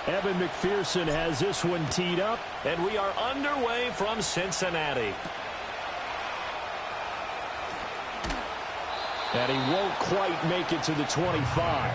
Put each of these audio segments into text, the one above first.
Evan McPherson has this one teed up. And we are underway from Cincinnati. And he won't quite make it to the 25.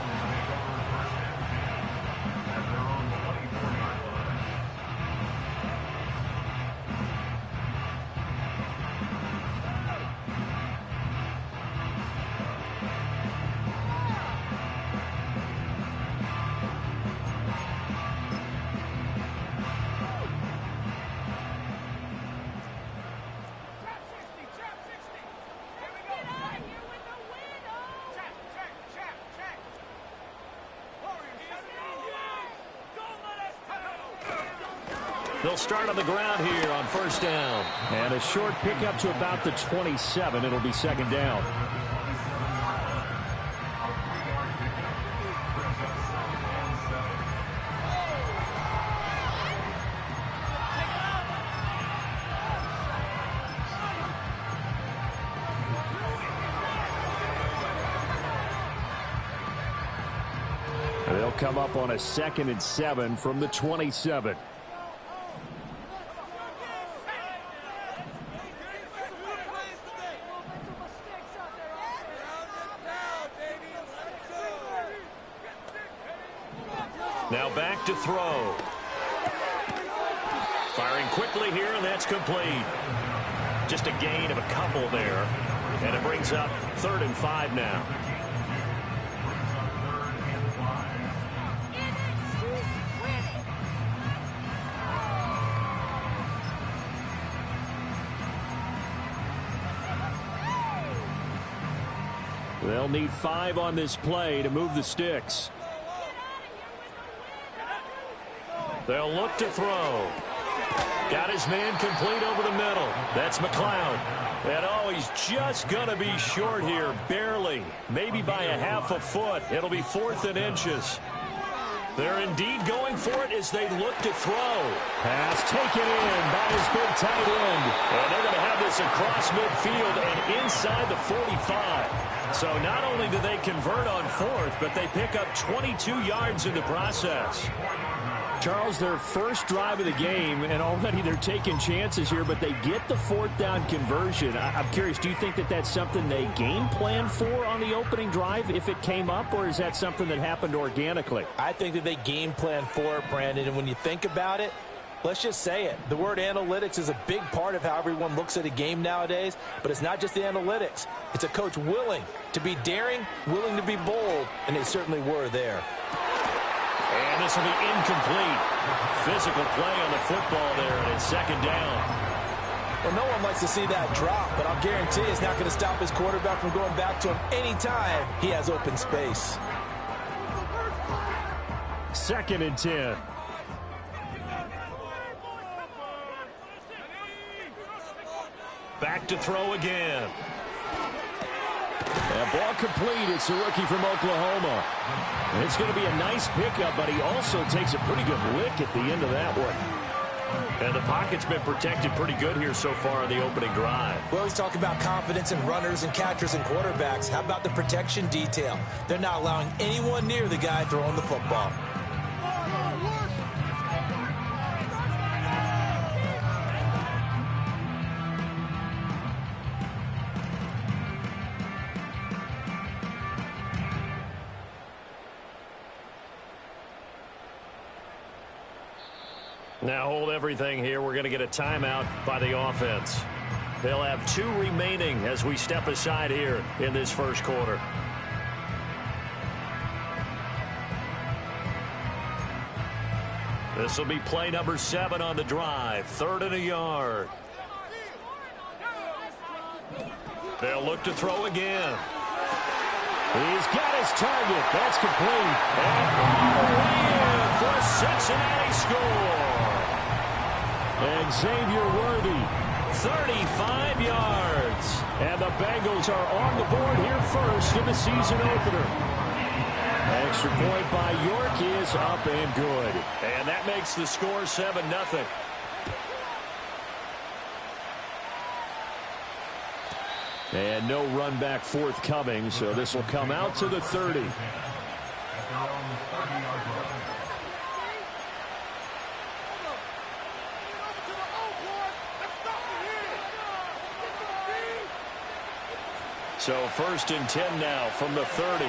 They'll start on the ground here on first down. And a short pickup to about the 27. It'll be second down. They'll come up on a 2nd and 7 from the 27. Now back to throw. Firing quickly here, and that's complete. Just a gain of a couple there. And it brings up 3rd and 5 now. They'll need 5 on this play to move the sticks. They'll look to throw. Got his man complete over the middle. That's McLeod. And oh, he's just going to be short here, barely. Maybe by a half a foot. It'll be 4th and inches. They're indeed going for it as they look to throw. Pass taken in by his big tight end. And they're going to have this across midfield and inside the 45. So not only do they convert on 4th, but they pick up 22 yards in the process. Charles, their first drive of the game, and already they're taking chances here, but they get the 4th down conversion. I'm curious, do you think that that's something they game plan for on the opening drive if it came up, or is that something that happened organically? I think that they game plan for it, Brandon, and when you think about it, let's just say it. The word analytics is a big part of how everyone looks at a game nowadays, but it's not just the analytics. It's a coach willing to be daring, willing to be bold, and they certainly were there. And this will be incomplete. Physical play on the football there, and it's 2nd down. Well, no one likes to see that drop, but I'll guarantee it's not going to stop his quarterback from going back to him anytime he has open space. 2nd and 10. Back to throw again. And ball complete. It's the rookie from Oklahoma. And it's going to be a nice pickup, but he also takes a pretty good lick at the end of that one. And the pocket's been protected pretty good here so far on the opening drive. We always talk about confidence in runners and catchers and quarterbacks. How about the protection detail? They're not allowing anyone near the guy throwing the football. Now hold everything here. We're going to get a timeout by the offense. They'll have 2 remaining as we step aside here in this first quarter. This will be play number 7 on the drive. 3rd and a yard. They'll look to throw again. He's got his target. That's complete. And all the way in for a Cincinnati score. And Xavier Worthy, 35 yards. And the Bengals are on the board here first in the season opener. Extra point by York is up and good. And that makes the score 7-0. And no run back forthcoming, so this will come out to the 30. So 1st and 10 now from the 30.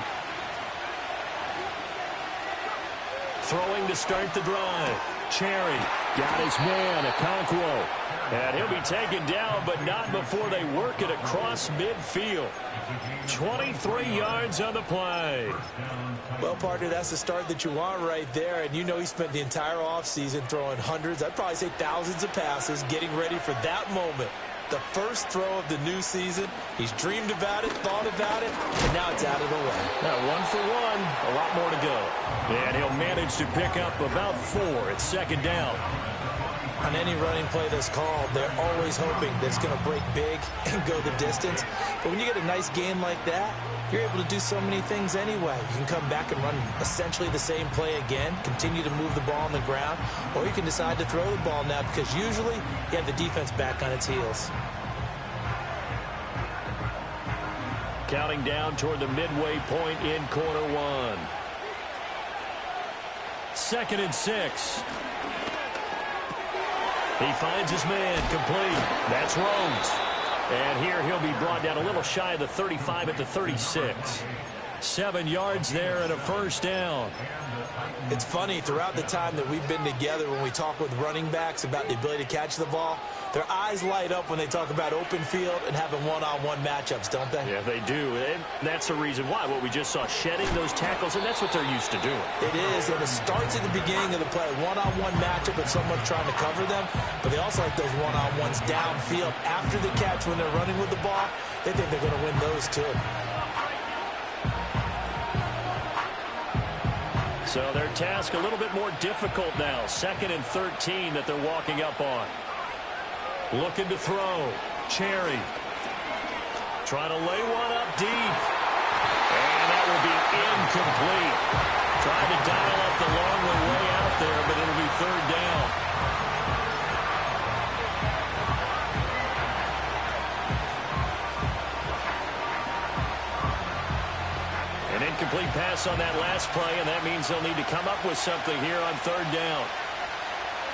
Throwing to start the drive. Cherry. Got his man, Okonkwo. And he'll be taken down, but not before they work it across midfield. 23 yards on the play. Well, partner, that's the start that you want right there. And you know he spent the entire offseason throwing hundreds, I'd probably say thousands of passes, getting ready for that moment. The first throw of the new season. He's dreamed about it, thought about it, and now it's out of the way. Now 1 for 1, a lot more to go. And he'll manage to pick up about 4 at 2nd down. On any running play that's called, they're always hoping that it's going to break big and go the distance. But when you get a nice game like that, you're able to do so many things anyway. You can come back and run essentially the same play again, continue to move the ball on the ground, or you can decide to throw the ball now because usually you have the defense back on its heels. Counting down toward the midway point in quarter 1. 2nd and 6. He finds his man complete. That's Rhodes. And here he'll be brought down a little shy of the 35 at the 36. 7 yards there and a 1st down. It's funny, throughout the time that we've been together, when we talk with running backs about the ability to catch the ball, their eyes light up when they talk about open field and having one-on-one matchups, don't they? Yeah, they do. And that's the reason why. What we just saw, shedding those tackles, and that's what they're used to doing. It is, and it starts at the beginning of the play. One-on-one matchup with someone trying to cover them, but they also like those one-on-ones downfield after the catch when they're running with the ball. They think they're going to win those too. So their task a little bit more difficult now. 2nd and 13 that they're walking up on. Looking to throw. Cherry. Trying to lay one up deep. And that will be incomplete. Trying to dial up the long way out there, but it'll be 3rd down. An incomplete pass on that last play, and that means they'll need to come up with something here on 3rd down.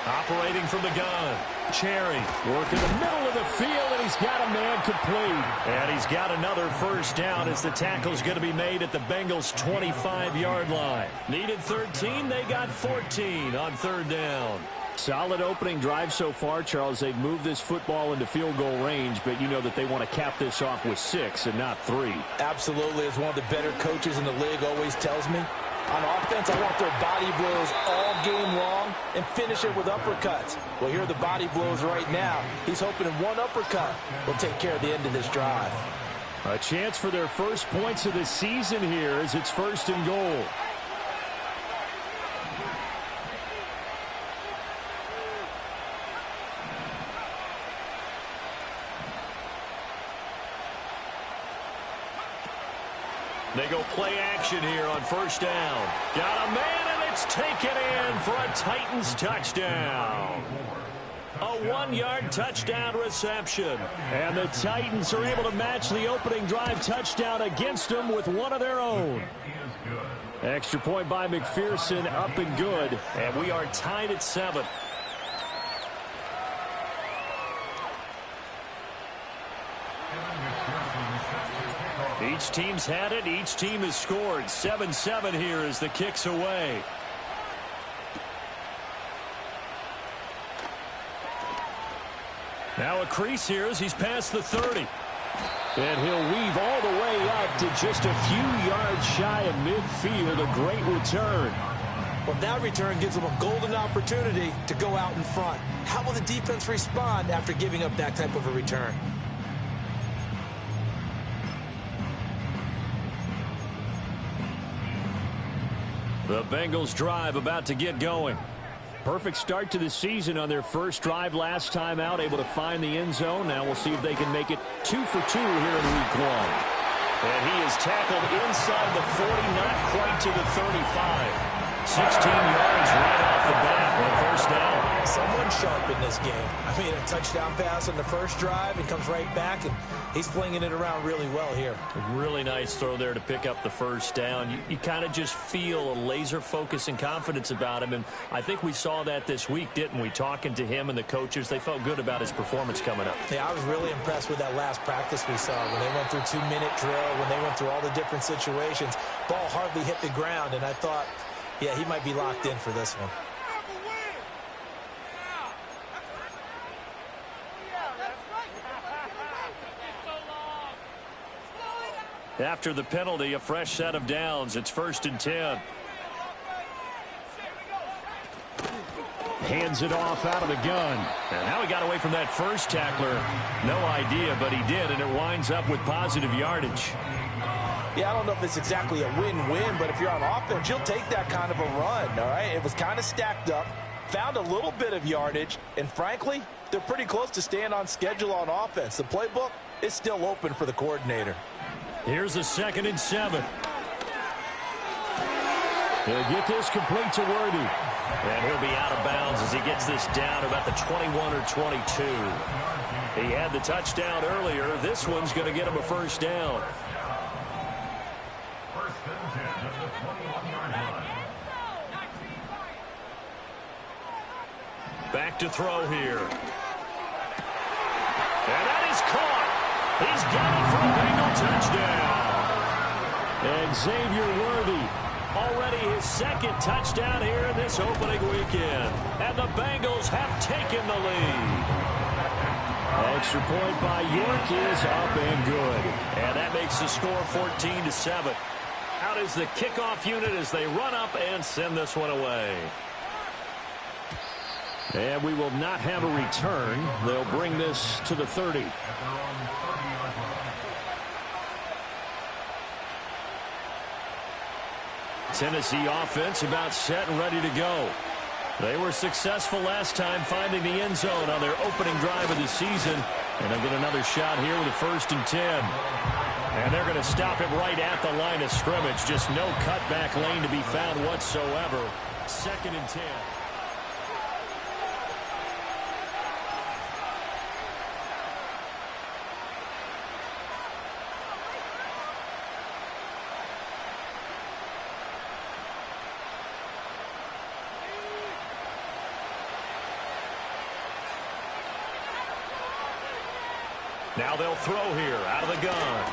Operating from the gun. Cherry. Working the middle of the field, and he's got a man complete. And he's got another 1st down as the tackle's going to be made at the Bengals' 25-yard line. Needed 13, they got 14 on 3rd down. Solid opening drive so far, Charles. They've moved this football into field goal range, but you know that they want to cap this off with 6 and not 3. Absolutely. As one of the better coaches in the league always tells me, on offense, I want their body blows all game long and finish it with uppercuts. Well, here are the body blows right now. He's hoping in one uppercut will take care of the end of this drive. A chance for their first points of the season here as it's 1st and goal. They go play action here on 1st down. Got a man, and it's taken in for a Titans touchdown. A 1-yard touchdown reception. And the Titans are able to match the opening drive touchdown against them with one of their own. Extra point by McPherson, up and good. And we are tied at 7. Each team's had it. Each team has scored. 7-7 here as the kick's away. Now a crease here as he's past the 30. And he'll weave all the way up to just a few yards shy of midfield. A great return. Well, that return gives them a golden opportunity to go out in front. How will the defense respond after giving up that type of a return? The Bengals drive about to get going. Perfect start to the season on their first drive last time out, able to find the end zone. Now we'll see if they can make it 2 for 2 here in week 1. And he is tackled inside the 40, not quite to the 35. 16 yards right off the bat on 1st down. someone sharp in this game. I mean, a touchdown pass on the first drive, and comes right back, and he's flinging it around really well here. A really nice throw there to pick up the first down. You kind of just feel a laser focus and confidence about him, and I think we saw that this week, didn't we? Talking to him and the coaches, they felt good about his performance coming up. Yeah, I was really impressed with that last practice we saw when they went through 2-minute drill, when they went through all the different situations. Ball hardly hit the ground, and I thought, yeah, he might be locked in for this one. After the penalty, a fresh set of downs. It's 1st and 10. Hands it off out of the gun. And how he got away from that first tackler, no idea, but he did, and it winds up with positive yardage. Yeah, I don't know if it's exactly a win-win, but if you're on offense, you'll take that kind of a run, all right? It was kind of stacked up, found a little bit of yardage, and frankly, they're pretty close to staying on schedule on offense. The playbook is still open for the coordinator. Here's a 2nd and 7. He'll get this complete to Worthy. And he'll be out of bounds as he gets this down to about the 21 or 22. He had the touchdown earlier. This one's going to get him a first down. Back to throw here. And that is caught. He's got it for a Bengal touchdown. And Xavier Worthy, already his 2nd touchdown here in this opening weekend. And the Bengals have taken the lead. Extra point by York is up and good. And that makes the score 14-7. Out is the kickoff unit as they run up and send this one away. And we will not have a return. They'll bring this to the 30. Tennessee offense about set and ready to go. They were successful last time finding the end zone on their opening drive of the season. And they'll get another shot here with a 1st and 10. And they're going to stop him right at the line of scrimmage. Just no cutback lane to be found whatsoever. 2nd and 10. Now they'll throw here out of the gun.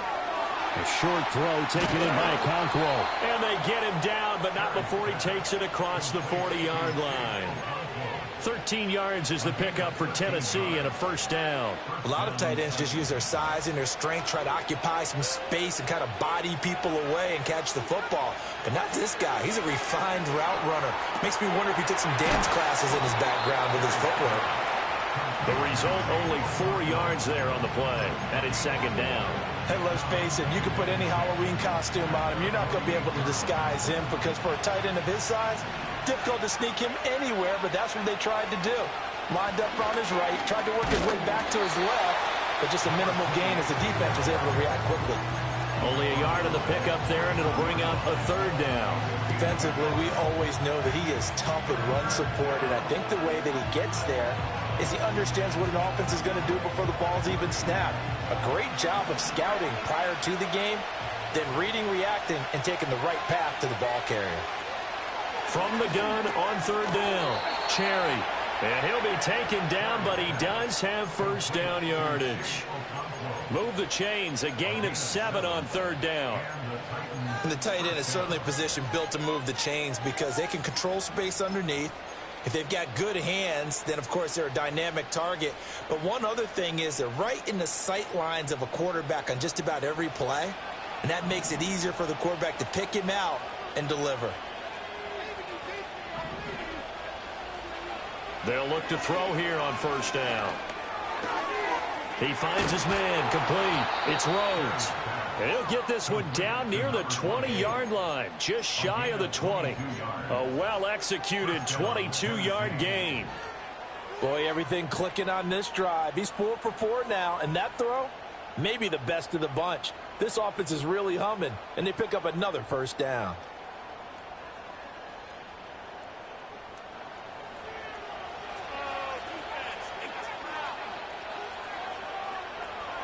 A short throw taken in by Okonkwo. And they get him down, but not before he takes it across the 40-yard line. 13 yards is the pickup for Tennessee and a first down. A lot of tight ends just use their size and their strength, try to occupy some space and kind of body people away and catch the football. But not this guy. He's a refined route runner. Makes me wonder if he took some dance classes in his background with his footwork. The result, only 4 yards there on the play. And it's 2nd down. Hey, let's face it, you can put any Halloween costume on him. You're not going to be able to disguise him because for a tight end of his size, difficult to sneak him anywhere, but that's what they tried to do. Lined up on his right, tried to work his way back to his left, but just a minimal gain as the defense was able to react quickly. Only a yard of the pickup there, and it'll bring up a 3rd down. Defensively, we always know that he is tough in run support, and I think the way that he gets there is he understands what an offense is going to do before the ball's even snapped. A great job of scouting prior to the game, then reading, reacting, and taking the right path to the ball carrier. From the gun on 3rd down, Cherry. And he'll be taken down, but he does have first down yardage. Move the chains, a gain of 7 on 3rd down. And the tight end is certainly a position built to move the chains because they can control space underneath. If they've got good hands, then, of course, they're a dynamic target. But one other thing is they're right in the sight lines of a quarterback on just about every play, and that makes it easier for the quarterback to pick him out and deliver. They'll look to throw here on 1st down. He finds his man complete. It's Rhodes. And he'll get this one down near the 20-yard line, just shy of the 20. A well-executed 22-yard gain. Boy, everything clicking on this drive. He's 4 for 4 now, and that throw, maybe the best of the bunch. This offense is really humming, and they pick up another first down.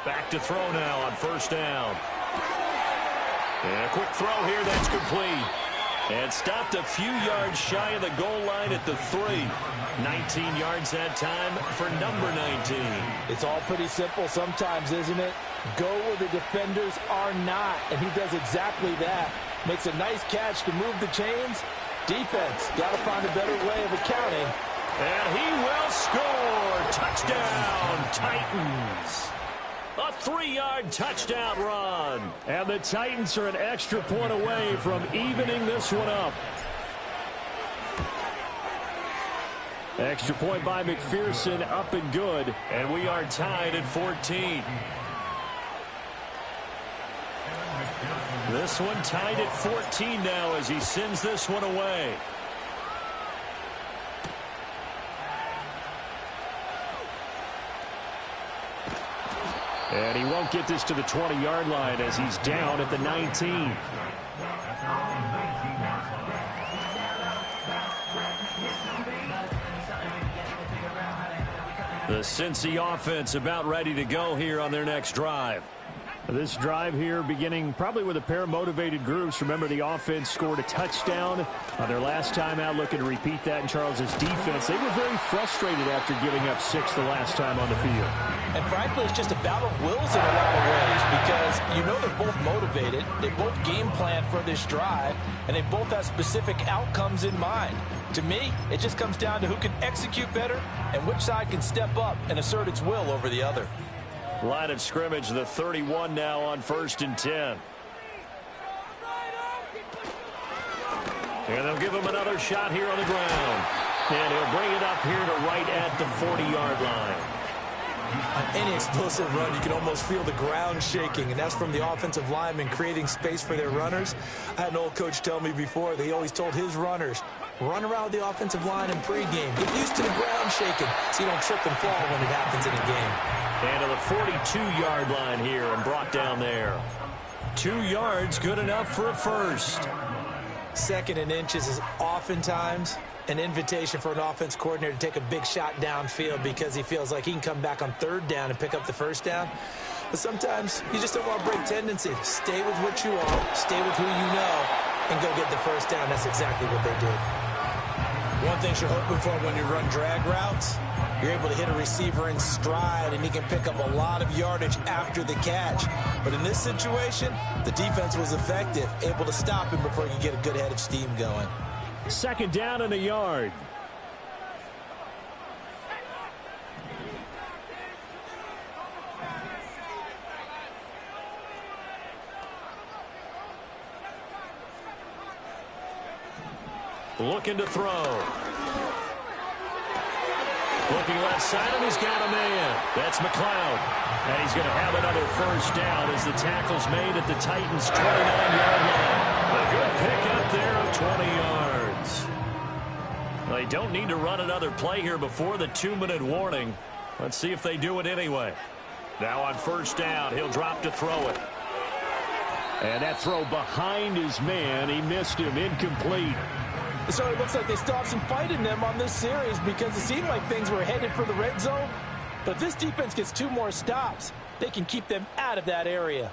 Back to throw now on first down. And a quick throw here that's complete. And stopped a few yards shy of the goal line at the 3. 19 yards that time for number 19. It's all pretty simple sometimes, isn't it? Go where the defenders are not, and he does exactly that. Makes a nice catch to move the chains. Defense, got to find a better way of accounting. And he will score. Touchdown, Titans. A 3-yard touchdown run. And the Titans are an extra point away from evening this one up. Extra point by McPherson, up and good. And we are tied at 14. This one tied at 14 now as he sends this one away. And he won't get this to the 20-yard line as he's down at the 19. The Cincy offense about ready to go here on their next drive. This drive here beginning probably with a pair of motivated groups. Remember, the offense scored a touchdown on their last time out, looking to repeat that in Charles's defense. They were very frustrated after giving up 6 the last time on the field. And frankly, it's just a battle of wills in a lot of ways because you know they're both motivated. They both game plan for this drive, and they both have specific outcomes in mind. To me, it just comes down to who can execute better and which side can step up and assert its will over the other. Line of scrimmage, the 31 now on 1st and 10. And they'll give him another shot here on the ground. And he'll bring it up here to right at the 40-yard line. On any explosive run, you can almost feel the ground shaking, and that's from the offensive linemen creating space for their runners. I had an old coach tell me before that he always told his runners, run around the offensive line in pregame. Get used to the ground shaking so you don't trip and fall when it happens in a game. And to the 42-yard line here and brought down there. 2 yards, good enough for a first. 2nd and inches is oftentimes an invitation for an offense coordinator to take a big shot downfield because he feels like he can come back on 3rd down and pick up the first down. But sometimes you just don't want to break tendency. Stay with what you are, stay with who you know, and go get the first down. That's exactly what they did. One thing you're hoping for when you run drag routes, you're able to hit a receiver in stride, and he can pick up a lot of yardage after the catch. But in this situation, the defense was effective, able to stop him before he could get a good head of steam going. 2nd down and a yard. Looking to throw. Looking left side, and he's got a man. That's McLeod. And he's going to have another first down as the tackle's made at the Titans' 29-yard line. A good pickup there of 20 yards. They don't need to run another play here before the 2-minute warning. Let's see if they do it anyway. Now on first down, he'll drop to throw it. And that throw behind his man, he missed him, incomplete. So it looks like they still have some fight in them on this series because it seemed like things were headed for the red zone. But if this defense gets 2 more stops, they can keep them out of that area.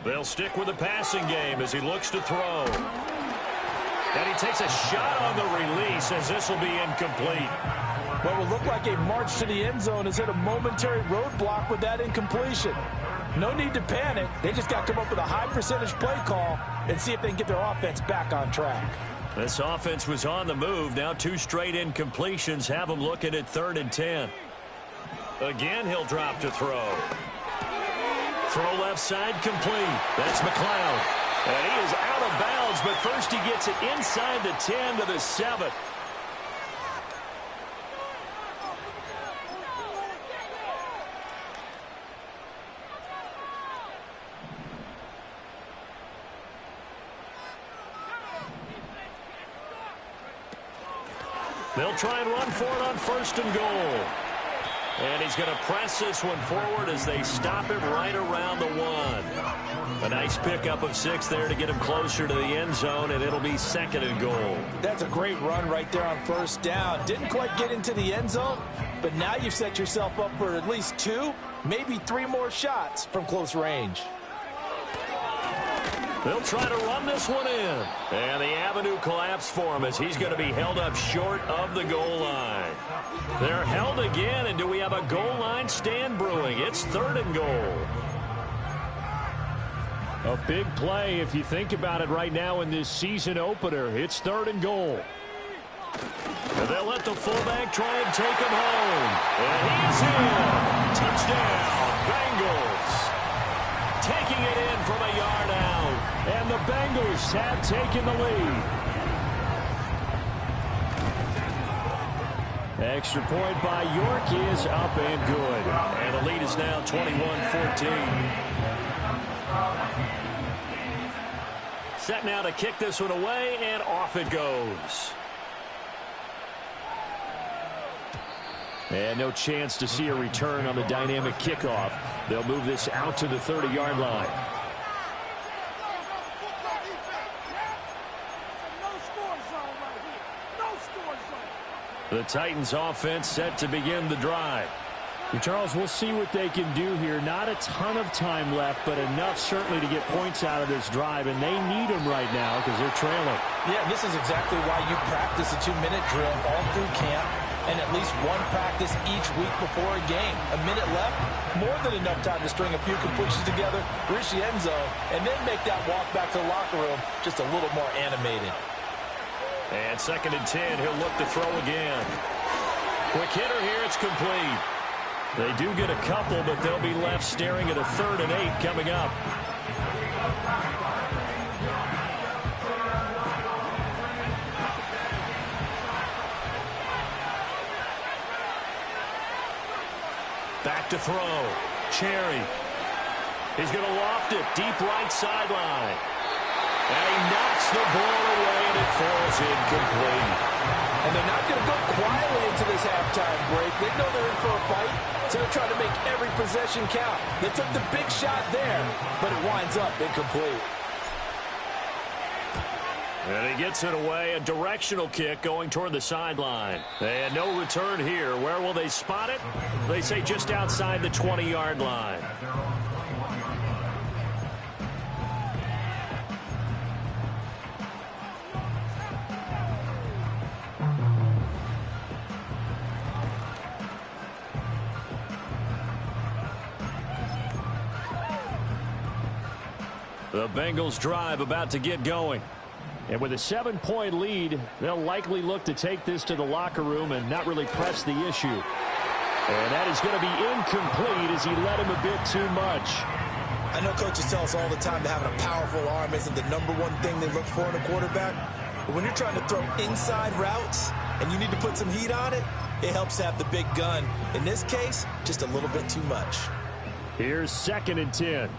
They'll stick with the passing game as he looks to throw. And he takes a shot on the release as this will be incomplete. What will look like a march to the end zone has hit a momentary roadblock with that incompletion. No need to panic. They just got to come up with a high percentage play call and see if they can get their offense back on track. This offense was on the move. Now 2 straight incompletions have them looking at 3rd and 10. Again, he'll drop to throw. Throw left side complete. That's McLeod. And he is out of bounds, but first he gets it inside the 10 to the 7. They'll try and run for it on 1st and goal. And he's going to press this one forward as they stop him right around the 1. A nice pickup of 6 there to get him closer to the end zone, and it'll be 2nd and goal. That's a great run right there on 1st down. Didn't quite get into the end zone, but now you've set yourself up for at least 2, maybe 3 more shots from close range. They'll try to run this one in. And the avenue collapsed for him as he's going to be held up short of the goal line. They're held again, and do we have a goal line stand brewing? It's 3rd and goal. A big play if you think about it right now in this season opener. It's 3rd and goal. And they'll let the fullback try and take him home. And he's in. Touchdown, Bengals. Taking it in from a yard out. And the Bengals have taken the lead. Extra point by York is up and good. And the lead is now 21-14. Set now to kick this one away, and off it goes. And no chance to see a return on the dynamic kickoff. They'll move this out to the 30-yard line. The Titans offense set to begin the drive. And Charles, we'll see what they can do here. Not a ton of time left, but enough certainly to get points out of this drive, and they need them right now because they're trailing. Yeah, this is exactly why you practice a 2-minute drill all through camp and at least one practice each week before a game. A minute left, more than enough time to string a few completions together, reach the end zone, and then make that walk back to the locker room just a little more animated. And 2nd and 10, he'll look to throw again. Quick hitter here, it's complete. They do get a couple, but they'll be left staring at a 3rd and 8 coming up. Back to throw. Cherry. He's going to loft it deep right sideline. And he knocks the ball away, and it falls incomplete. And they're not going to go quietly into this halftime break. They know they're in for a fight, so they're trying to make every possession count. They took the big shot there, but it winds up incomplete. And he gets it away, a directional kick going toward the sideline. And no return here. Where will they spot it? They say just outside the 20-yard line. The Bengals drive about to get going. And with a 7-point lead, they'll likely look to take this to the locker room and not really press the issue. And that is going to be incomplete as he led him a bit too much. I know coaches tell us all the time that having a powerful arm isn't the #1 thing they look for in a quarterback. But when you're trying to throw inside routes and you need to put some heat on it, it helps to have the big gun. In this case, just a little bit too much. Here's 2nd and 10.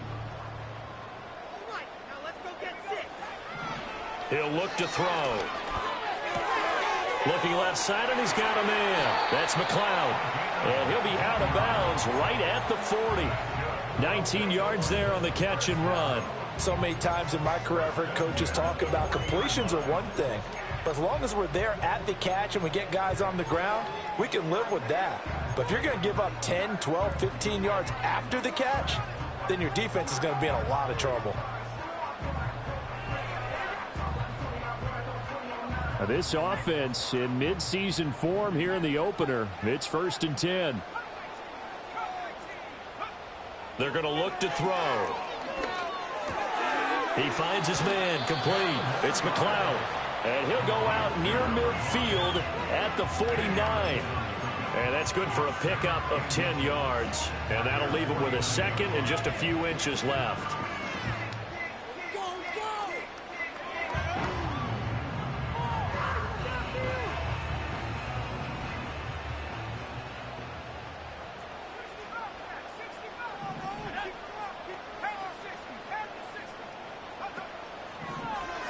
He'll look to throw. Looking left side, and he's got a man. That's McLeod. And he'll be out of bounds right at the 40. 19 yards there on the catch and run. So many times in my career I've heard coaches talk about completions are one thing. But as long as we're there at the catch and we get guys on the ground, we can live with that. But if you're going to give up 10, 12, 15 yards after the catch, then your defense is going to be in a lot of trouble. This offense in midseason form here in the opener. It's 1st and 10. They're going to look to throw. He finds his man complete. It's McLeod. And he'll go out near midfield at the 49. And that's good for a pickup of 10 yards. And that'll leave him with a 2nd and just a few inches left.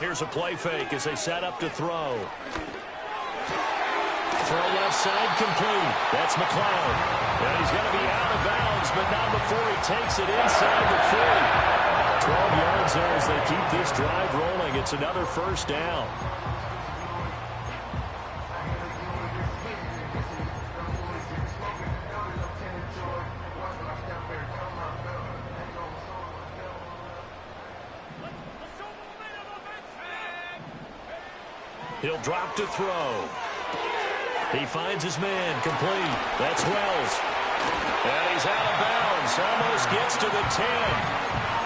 Here's a play fake as they set up to throw. Throw left left side, complete. That's McLeod. And he's going to be out of bounds, but not before he takes it inside the 40. 12 yards there as they keep this drive rolling. It's another first down. He'll drop to throw. He finds his man, complete. That's Wells. And he's out of bounds. Almost gets to the 10.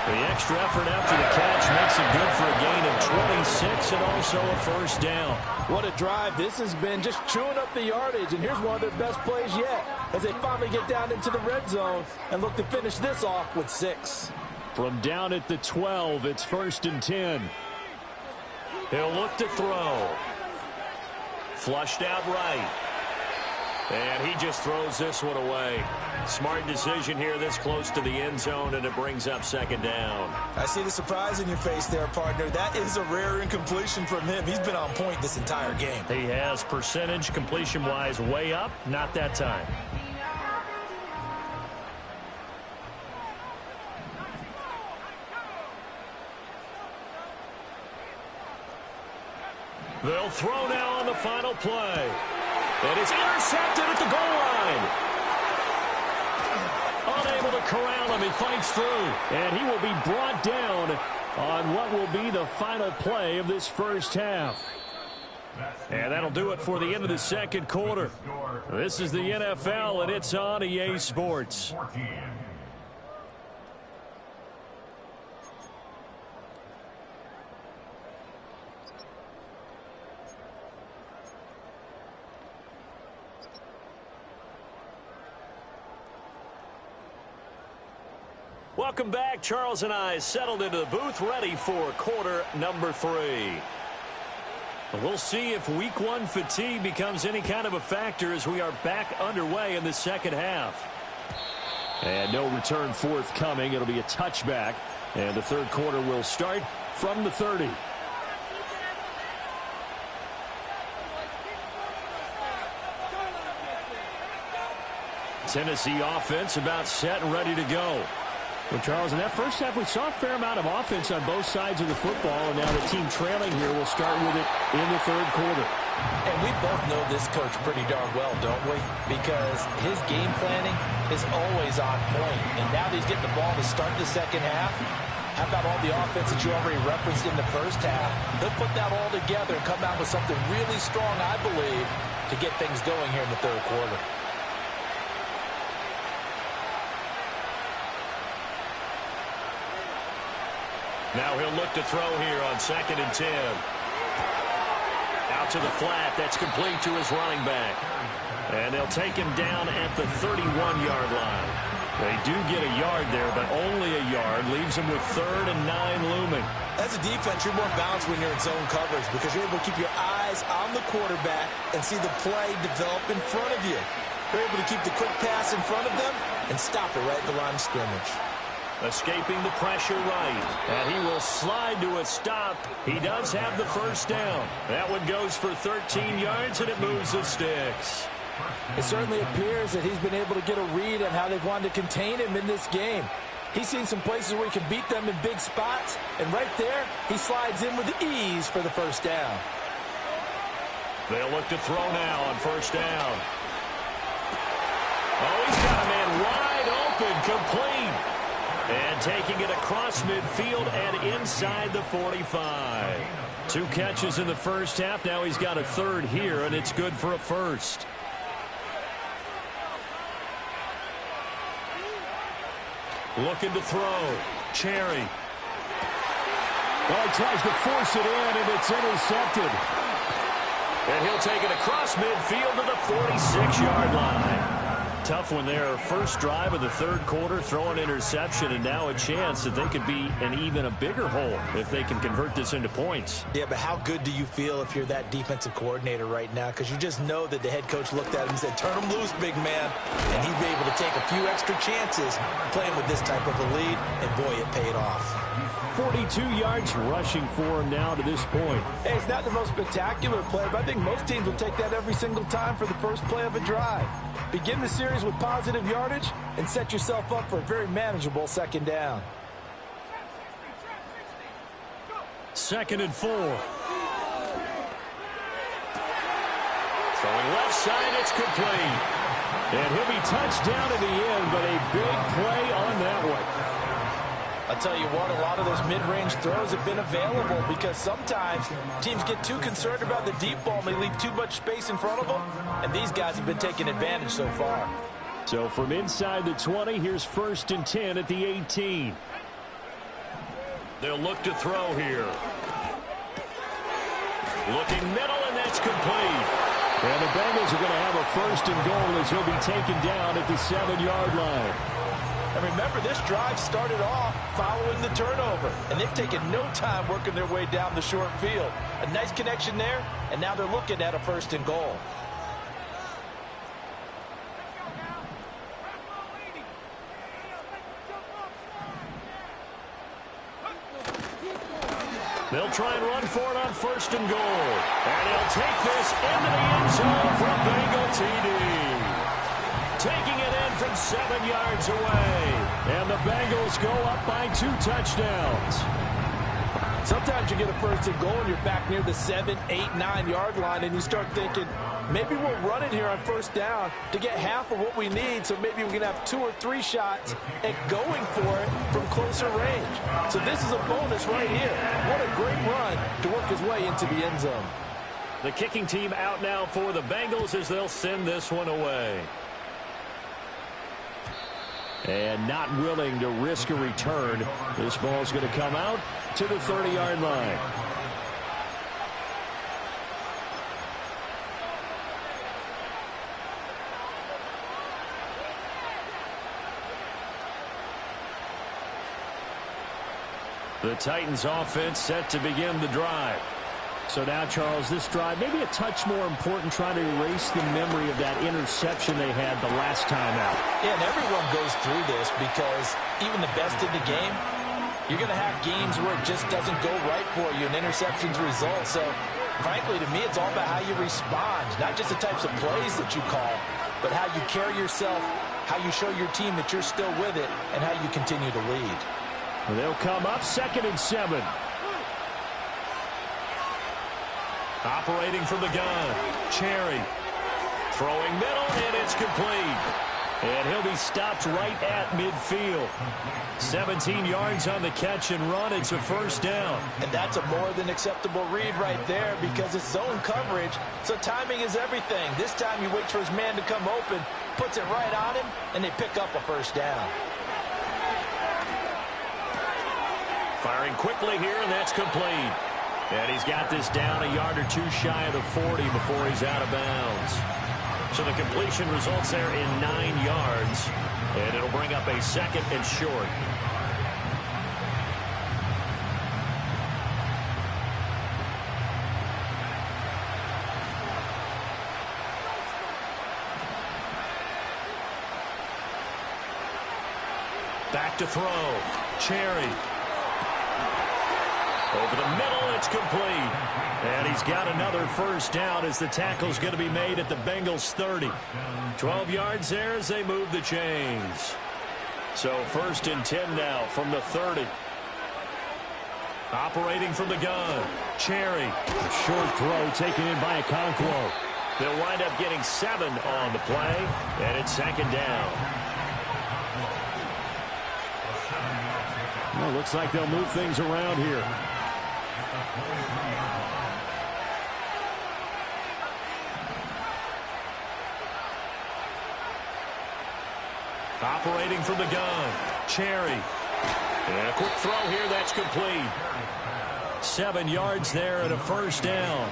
The extra effort after the catch makes it good for a gain of 26 and also a first down. What a drive. This has been just chewing up the yardage, and here's one of their best plays yet as they finally get down into the red zone and look to finish this off with 6. From down at the 12, it's 1st and 10. He'll look to throw. Flushed out right. And he just throws this one away. Smart decision here this close to the end zone, and it brings up 2nd down. I see the surprise in your face there, partner. That is a rare incompletion from him. He's been on point this entire game. He has percentage completion-wise way up. Not that time. They'll throw now on the final play. And it's intercepted at the goal line. Unable to corral him. He fights through. And he will be brought down on what will be the final play of this first half. And that'll do it for the end of the second quarter. This is the NFL, and it's on EA Sports. Welcome back. Charles and I settled into the booth, ready for quarter number 3. We'll see if week 1 fatigue becomes any kind of a factor as we are back underway in the second half. And no return forthcoming. It'll be a touchback. And the third quarter will start from the 30. Tennessee offense about set and ready to go. Well, Charles, in that first half, we saw a fair amount of offense on both sides of the football, and now the team trailing here will start with it in the third quarter. And we both know this coach pretty darn well, don't we? Because his game planning is always on point. And now that he's getting the ball to start the second half, how about all the offense that you already referenced in the first half? He'll put that all together and come out with something really strong, I believe, to get things going here in the third quarter. Now he'll look to throw here on 2nd and 10. Out to the flat. That's complete to his running back. And they'll take him down at the 31-yard line. They do get a yard there, but only a yard. Leaves him with 3rd and 9 looming. As a defense, you're more balanced when you're in zone coverage because you're able to keep your eyes on the quarterback and see the play develop in front of you. You're able to keep the quick pass in front of them and stop it right at the line of scrimmage. Escaping the pressure right. And he will slide to a stop. He does have the first down. That one goes for 13 yards, and it moves the sticks. It certainly appears that he's been able to get a read on how they've wanted to contain him in this game. He's seen some places where he can beat them in big spots, and right there, he slides in with ease for the first down. They'll look to throw now on first down. Oh, he's got a man wide open, complete. And taking it across midfield and inside the 45. 2 catches in the first half. Now he's got a 3rd here, and it's good for a first. Looking to throw. Cherry. Well, he tries to force it in, and it's intercepted. And he'll take it across midfield to the 46-yard line. Tough one there. First drive of the third quarter, throw an interception, and now a chance that they could be in even a bigger hole if they can convert this into points. Yeah, but how good do you feel if you're that defensive coordinator right now? Because you just know that the head coach looked at him and said, turn him loose, big man. And he'd be able to take a few extra chances playing with this type of a lead, and boy, it paid off. 42 yards rushing for him now to this point. Hey, it's not the most spectacular play, but I think most teams will take that every single time for the first play of a drive. Begin the series with positive yardage and set yourself up for a very manageable second down. 2nd and 4. Throwing left side, it's complete. And he'll be touched down in the end, but a big play on that one. I'll tell you what, a lot of those mid-range throws have been available because sometimes teams get too concerned about the deep ball and they leave too much space in front of them, and these guys have been taking advantage so far. So from inside the 20, here's 1st and 10 at the 18. They'll look to throw here. Looking middle, and that's complete. And the Bengals are going to have a 1st and goal as he'll be taken down at the 7-yard line. And remember, this drive started off following the turnover, and they've taken no time working their way down the short field. A nice connection there, and now they're looking at a 1st and goal. They'll try and run for it on 1st and goal. And he'll take this into the end zone for a Bengal TD. Taking it in from 7 yards away. And the Bengals go up by 2 touchdowns. Sometimes you get a 1st and goal and you're back near the 7, 8, 9-yard line, and you start thinking, maybe we'll run it here on 1st down to get half of what we need, so maybe we can have 2 or 3 shots at going for it from closer range. So this is a bonus right here. What a great run to work his way into the end zone. The kicking team out now for the Bengals as they'll send this one away. And not willing to risk a return. This ball's going to come out to the 30-yard line. The Titans offense set to begin the drive. So now, Charles, this drive maybe a touch more important, trying to erase the memory of that interception they had the last time out. Yeah, and everyone goes through this because even the best in the game, you're going to have games where it just doesn't go right for you and interceptions result. So, frankly, to me, it's all about how you respond, not just the types of plays that you call, but how you carry yourself, how you show your team that you're still with it, and how you continue to lead. Well, they'll come up 2nd and 7. Operating from the gun, Cherry. Throwing middle, and it's complete. And he'll be stopped right at midfield. 17 yards on the catch and run. It's a 1st down. And that's a more than acceptable read right there because it's zone coverage, so timing is everything. This time he waits for his man to come open, puts it right on him, and they pick up a 1st down. Firing quickly here, and that's complete. And he's got this down a yard or 2 shy of the 40 before he's out of bounds. So the completion results there in 9 yards. And it'll bring up a 2nd and short. Back to throw. Cherry. Over the middle, it's complete. And he's got another 1st down as the tackle's going to be made at the Bengals 30. 12 yards there as they move the chains. So 1st and 10 now from the 30. Operating from the gun, Cherry. A short throw taken in by Okonkwo. They'll wind up getting 7 on the play, and it's 2nd down. Well, looks like they'll move things around here. Operating from the gun, Cherry. And a quick throw here, that's complete. 7 yards there and a 1st down.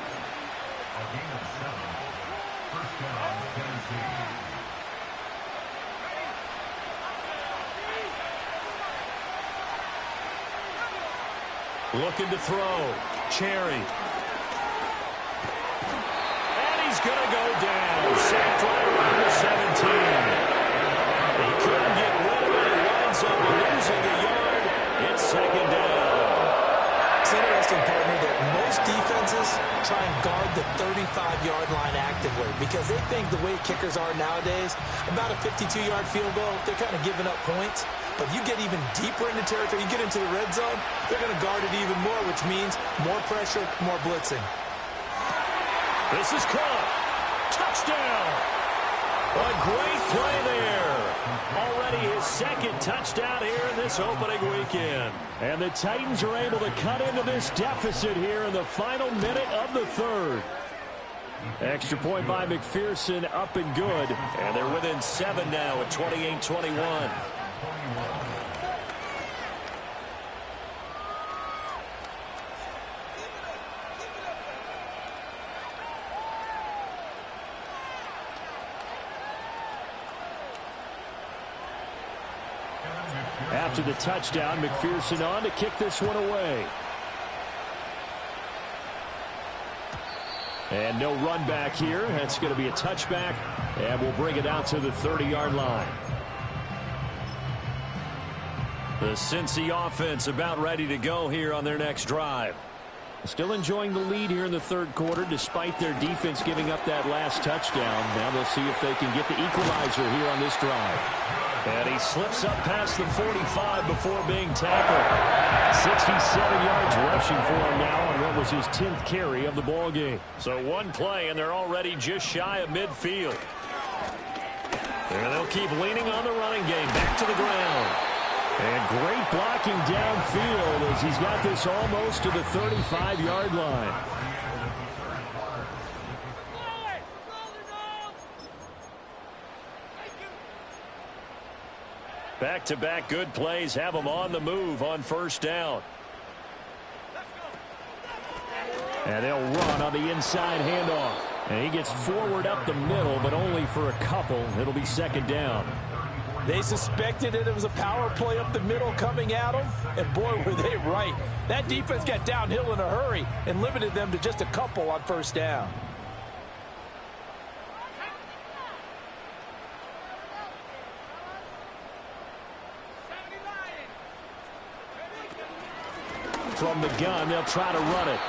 Looking to throw, Cherry. And he's going to go down. Sacked right around the 17. He couldn't get rid of it. He winds up losing a yard. It's 2nd down. defenses try and guard the 35-yard line actively because they think the way kickers are nowadays, about a 52-yard field goal, they're kind of giving up points. But you get even deeper into territory, you get into the red zone, they're going to guard it even more, which means more pressure, more blitzing. This is caught. Touchdown. A great play there. Already his second touchdown here in this opening weekend. And the Titans are able to cut into this deficit here in the final minute of the third. Extra point by McPherson, up and good. And they're within 7 now at 28-21. After the touchdown, McPherson on to kick this one away. And no run back here. That's going to be a touchback, and we'll bring it out to the 30-yard line. The Cincy offense about ready to go here on their next drive. Still enjoying the lead here in the third quarter despite their defense giving up that last touchdown. Now they'll see if they can get the equalizer here on this drive. And he slips up past the 45 before being tackled. 67 yards rushing for him now on what was his 10th carry of the ball game. So one play, and they're already just shy of midfield. And they'll keep leaning on the running game. Back to the ground. And great blocking downfield as he's got this almost to the 35-yard line. Back-to-back good plays have them on the move on first down. And they'll run on the inside handoff. And he gets forward up the middle, but only for a couple. It'll be second down. They suspected it was a power play up the middle coming at them, and boy, were they right. That defense got downhill in a hurry and limited them to just a couple on first down. From the gun, they'll try to run it.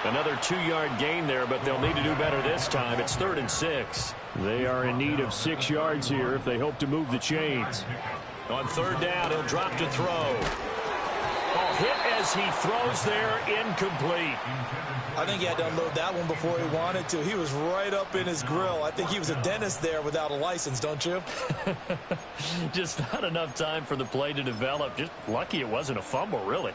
Another 2-yard gain there, but they'll need to do better this time. It's 3rd and 6. They are in need of 6 yards here if they hope to move the chains. On third down, he'll drop to throw. Oh, hit as he throws there, incomplete. I think he had to unload that one before he wanted to. He was right up in his grill. I think he was a dentist there without a license, don't you? Just not enough time for the play to develop. Just lucky it wasn't a fumble, really.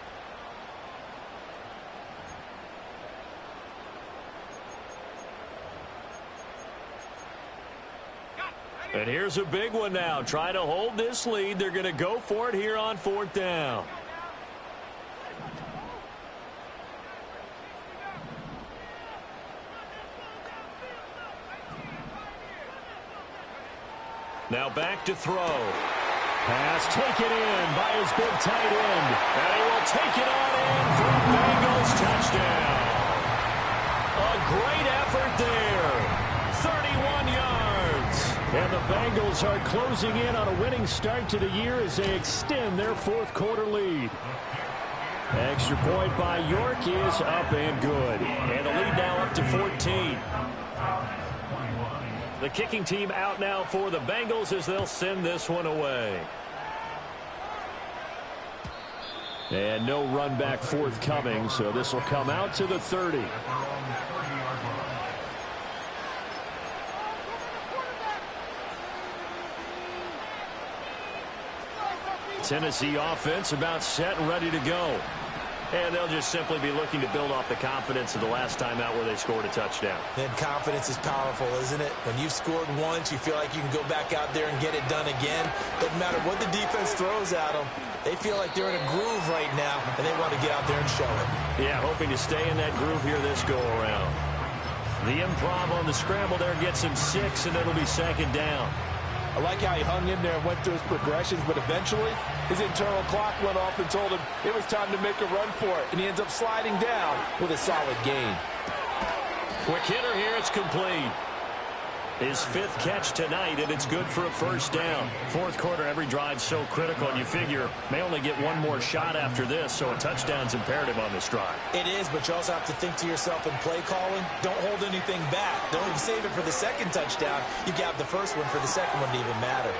And here's a big one now. Trying to hold this lead. They're going to go for it here on 4th down. Now back to throw. Pass taken in by his big tight end. And he will take it on in for a Bengals touchdown. A great effort there. 31 yards. And the Bengals are closing in on a winning start to the year as they extend their 4th quarter lead. Extra point by York is up and good. And the lead now up to 14. The kicking team out now for the Bengals as they'll send this one away. And no run back forthcoming, so this will come out to the 30. Tennessee offense about set and ready to go. And they'll just simply be looking to build off the confidence of the last time out where they scored a touchdown. And confidence is powerful, isn't it? When you've scored once, you feel like you can go back out there and get it done again. Doesn't matter what the defense throws at them. They feel like they're in a groove right now, and they want to get out there and show it. Yeah, hoping to stay in that groove here this go-around. The improv on the scramble there gets him 6, and it'll be second down. I like how he hung in there and went through his progressions, but eventually his internal clock went off and told him it was time to make a run for it, and he ends up sliding down with a solid gain. Quick hitter here, it's complete. His 5th catch tonight, and it's good for a first down. Fourth quarter, every drive's so critical, and you figure may only get one more shot after this, so a touchdown's imperative on this drive. It is, but you also have to think to yourself in play calling, don't hold anything back. Don't save it for the second touchdown. You got the first one for the second one to even matter.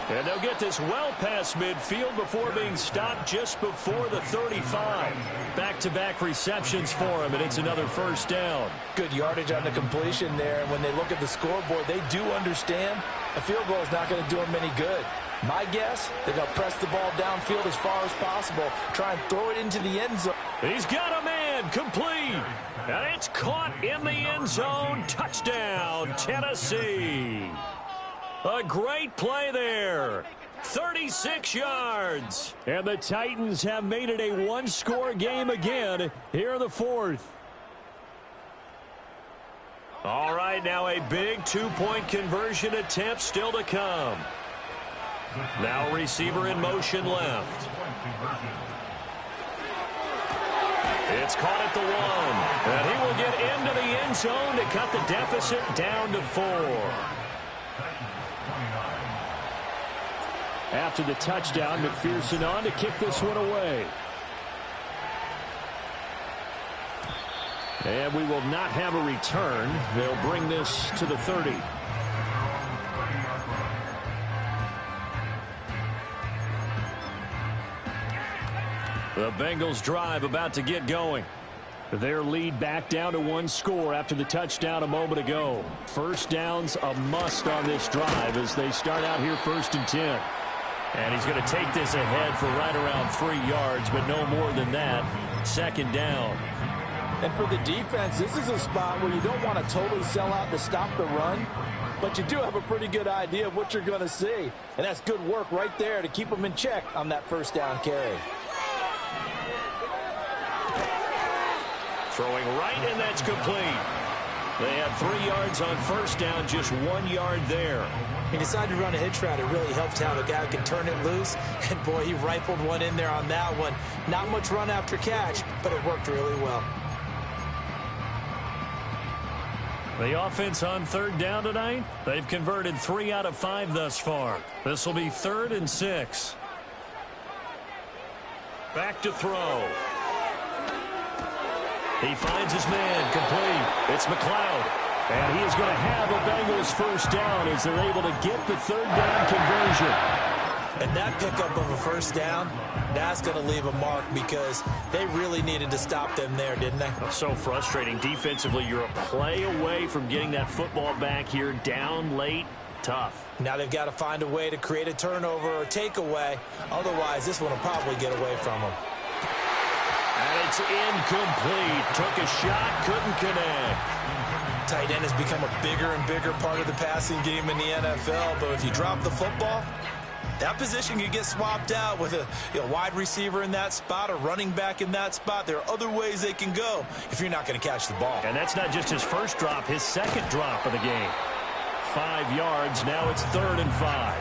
And they'll get this well past midfield before being stopped just before the 35. Back-to-back receptions for him, and it's another first down. Good yardage on the completion there, and when they look at the scoreboard, they do understand a field goal is not going to do them any good. My guess, they're going to press the ball downfield as far as possible, try and throw it into the end zone. He's got a man, complete, and it's caught in the end zone. Touchdown, Tennessee. A great play there. 36 yards. And the Titans have made it a one-score game again here in the fourth. All right, now a big two-point conversion attempt still to come. Now receiver in motion left. It's caught at the 1. And he will get into the end zone to cut the deficit down to 4. After the touchdown, McPherson on to kick this one away. And we will not have a return. They'll bring this to the 30. The Bengals drive about to get going. Their lead back down to 1 score after the touchdown a moment ago. First down's a must on this drive as they start out here 1st and 10. And he's going to take this ahead for right around 3 yards, but no more than that. 2nd down. And for the defense, this is a spot where you don't want to totally sell out to stop the run, but you do have a pretty good idea of what you're going to see. And that's good work right there to keep them in check on that first down carry. Throwing right, and that's complete. They have 3 yards on first down, just 1 yard there. He decided to run a hitch route. It really helped how the guy can turn it loose. And, boy, he rifled one in there on that one. Not much run after catch, but it worked really well. The offense on 3rd down tonight, they've converted 3 out of 5 thus far. This will be 3rd and 6. Back to throw. He finds his man, complete. It's McLeod. And he is going to have a Bengals first down as they're able to get the 3rd down conversion. And that pickup of a first down, that's going to leave a mark because they really needed to stop them there, didn't they? So frustrating. Defensively, you're a play away from getting that football back here down late. Tough. Now they've got to find a way to create a turnover or takeaway. Otherwise, this one will probably get away from them. And it's incomplete. Took a shot, couldn't connect. Tight end has become a bigger and bigger part of the passing game in the NFL, but if you drop the football, that position can get swapped out with a wide receiver in that spot, a running back in that spot. There are other ways they can go if you're not going to catch the ball. And that's not just his first drop, his 2nd drop of the game. 5 yards, now it's 3rd and 5.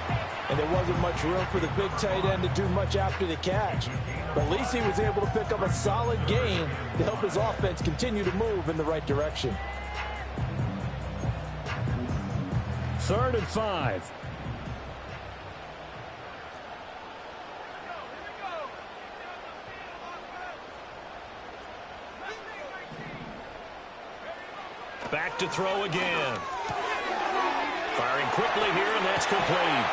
And there wasn't much room for the big tight end to do much after the catch. But at least he was able to pick up a solid gain to help his offense continue to move in the right direction. 3rd and 5. Back to throw again. Firing quickly here, and that's complete.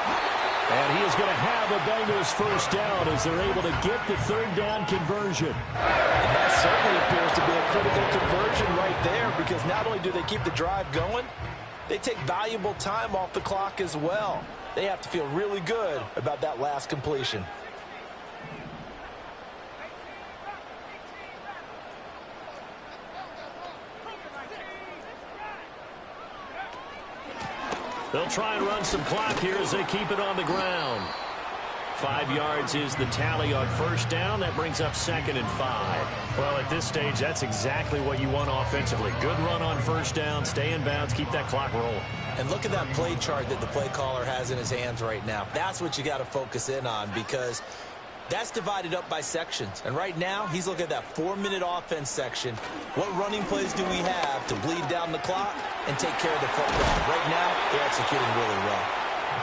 And he is going to have a Bengals first down as they're able to get the 3rd down conversion. And that certainly appears to be a critical conversion right there because not only do they keep the drive going, they take valuable time off the clock as well. They have to feel really good about that last completion. They'll try and run some clock here as they keep it on the ground. 5 yards is the tally on first down. That brings up 2nd and 5. Well, at this stage, that's exactly what you want offensively. Good run on first down, stay in bounds, keep that clock rolling. And look at that play chart that the play caller has in his hands right now. That's what you got to focus in on because That's divided up by sections. And right now, he's looking at that 4-minute offense section. What running plays do we have to bleed down the clock and take care of the football? Right now, they're executing really well.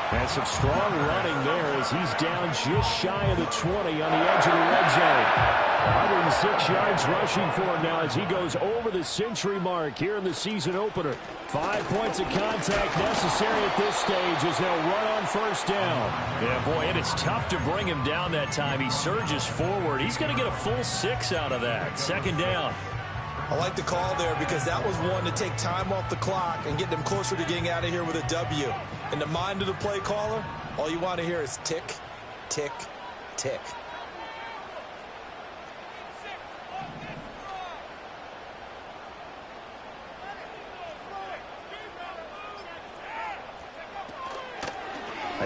And some strong running there as he's down just shy of the 20 on the edge of the red zone. 106 yards rushing for him now as he goes over the century mark here in the season opener. 5 points of contact necessary at this stage as they'll run on first down. Yeah, boy, and it's tough to bring him down that time. He surges forward. He's going to get a full 6 out of that. Second down. I like the call there because that was one to take time off the clock and get them closer to getting out of here with a W. In the mind of the play caller, all you want to hear is tick, tick, tick.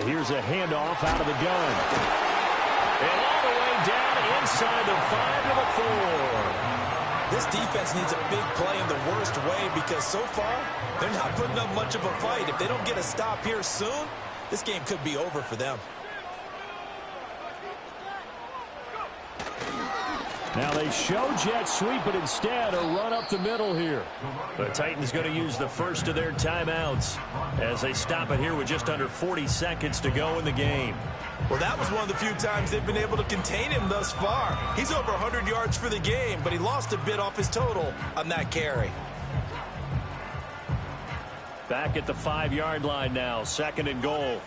Here's a handoff out of the gun. And all the way down inside the 5 to the 4. This defense needs a big play in the worst way because so far, they're not putting up much of a fight. If they don't get a stop here soon, this game could be over for them. Now they show jet sweep, but instead a run up the middle here. The Titans going to use the first of their timeouts as they stop it here with just under 40 seconds to go in the game. Well, that was one of the few times they've been able to contain him thus far. He's over 100 yards for the game, but he lost a bit off his total on that carry. Back at the 5-yard line now, second and goal.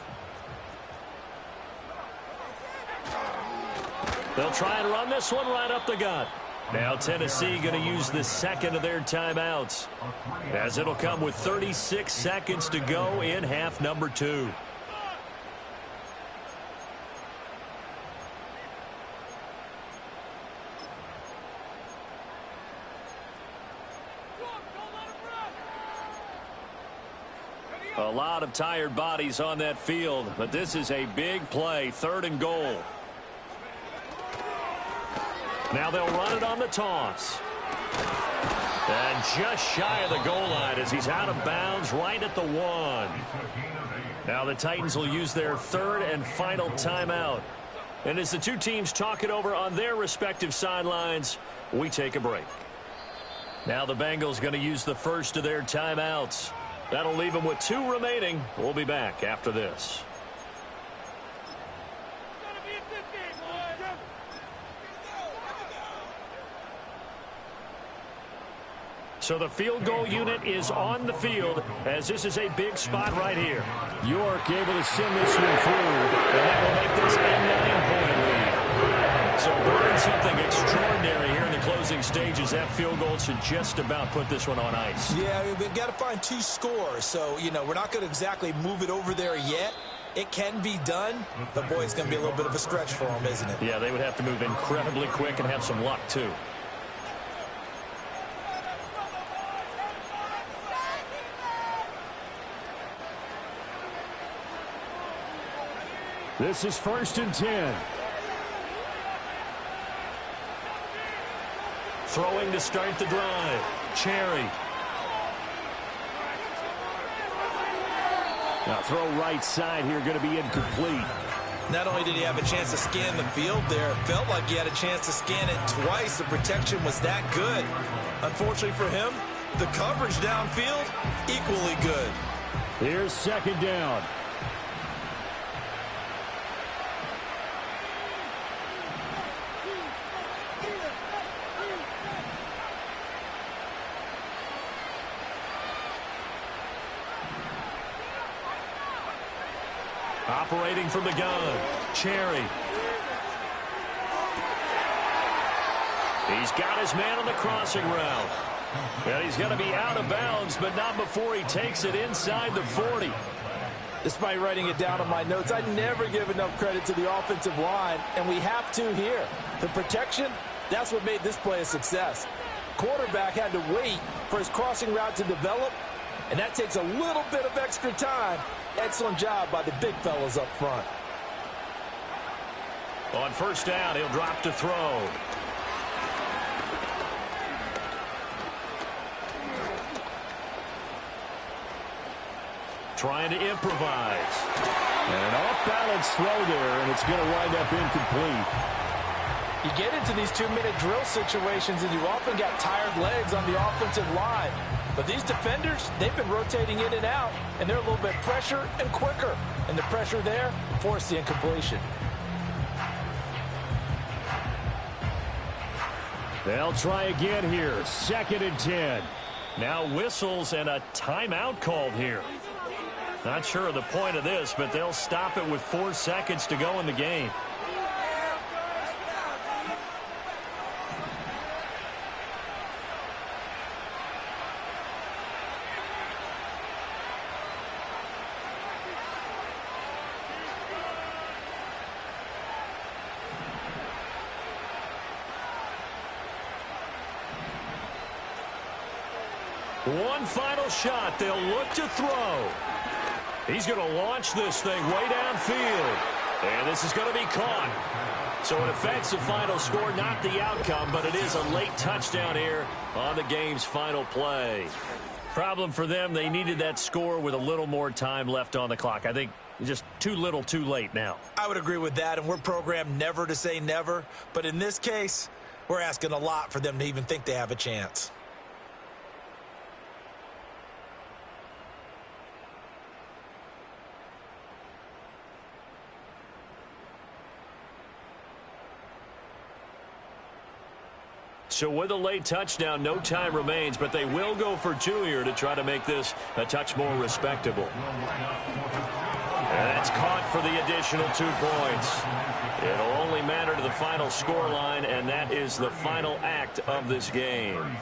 They'll try and run this one right up the gut. Now Tennessee going to use the second of their timeouts as it'll come with 36 seconds to go in half number 2. A lot of tired bodies on that field, but this is a big play, third and goal. Now they'll run it on the toss. And just shy of the goal line as he's out of bounds right at the 1. Now the Titans will use their third and final timeout. And as the two teams talk it over on their respective sidelines, we take a break. Now the Bengals going to use the first of their timeouts. That'll leave them with 2 remaining. We'll be back after this. So the field goal unit is on the field as this is a big spot right here. York able to send this one through. And that will make this a 9-point lead. So barring something extraordinary here in the closing stages, that field goal should just about put this one on ice. Yeah, we've got to find 2 scores. So, you know, we're not going to exactly move it over there yet. It can be done, but boy, it's going to be a little bit of a stretch for them, isn't it? Yeah, they would have to move incredibly quick and have some luck, too. This is 1st and 10. Throwing to start the drive. Cherry. Now throw right side here, going to be incomplete. Not only did he have a chance to scan the field there, it felt like he had a chance to scan it twice. The protection was that good. Unfortunately for him, the coverage downfield, equally good. Here's second down. Operating from the gun, Cherry. He's got his man on the crossing route. And he's going to be out of bounds, but not before he takes it inside the 40. Despite writing it down on my notes, I never give enough credit to the offensive line, and we have to here. The protection, that's what made this play a success. Quarterback had to wait for his crossing route to develop, and that takes a little bit of extra time. Excellent job by the big fellas up front. On first down, he'll drop to throw. Trying to improvise. And an off-balance throw there, and it's going to wind up incomplete. You get into these 2-minute drill situations, and you often got tired legs on the offensive line. But these defenders, they've been rotating in and out, and they're a little bit fresher and quicker. And the pressure there forced the incompletion. They'll try again here. 2nd and 10. Now whistles and a timeout called here. Not sure of the point of this, but they'll stop it with 4 seconds to go in the game. One final shot. They'll look to throw. He's going to launch this thing way downfield. And this is going to be caught. So it affects the final score, not the outcome, but it is a late touchdown here on the game's final play. Problem for them, they needed that score with a little more time left on the clock. I think just too little too late now. I would agree with that, and we're programmed never to say never. But in this case, we're asking a lot for them to even think they have a chance. So with a late touchdown, no time remains, but they will go for 2 here to try to make this a touch more respectable. And that's caught for the additional 2 points. It'll only matter to the final scoreline, and that is the final act of this game.